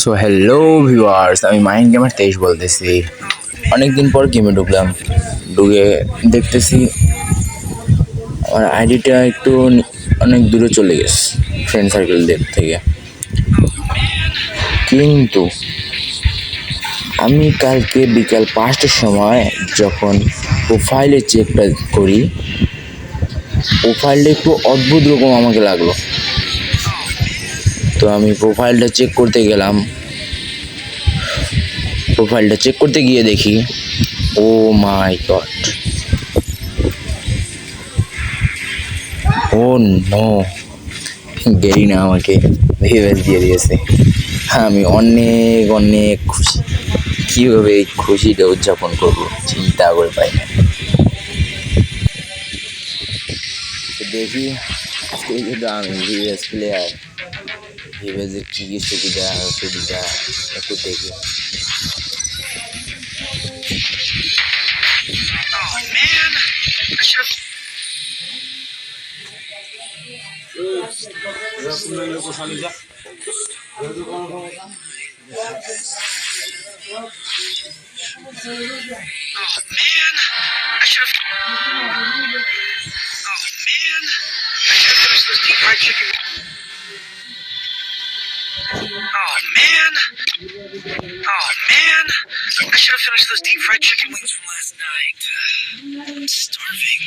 So hello viewers, আমি mind gamer 23 বলতেছি। অনেকদিন পর গেমে ঢুকলাম। ঢুকে দেখতেছি আমার আইডিটা একটু অনেক দূরে চলে গেছে ফ্রেন্ড সার্কেলদের থেকে। কিন্তু আমি কালকে বিকাল 5টার সময় যখন প্রোফাইলে চেকটা করি, প্রোফাইলটা একটু অদ্ভুত রকম আমাকে লাগলো। তো আমি প্রোফাইলটা চেক করতে গেলাম। প্রোফাইলটা চেক করতে গিয়ে দেখি, ও মাই গড, ও নো, গেরিনা আমাকে রিভেঞ্জ দিয়ে দিয়েছে। আমি অনেক অনেক খুশি। কীভাবে এই খুশিটা উদযাপন করবো চিন্তা করে পাই না। তো দেখি আজকে যেহেতু আমি ভিভেজ প্লেয়ার, ভিভেজের কী কী সুবিধা অসুবিধা একটু দেখি। Oh man, I should have finished those deep fried chicken wings from last night. I'm starving.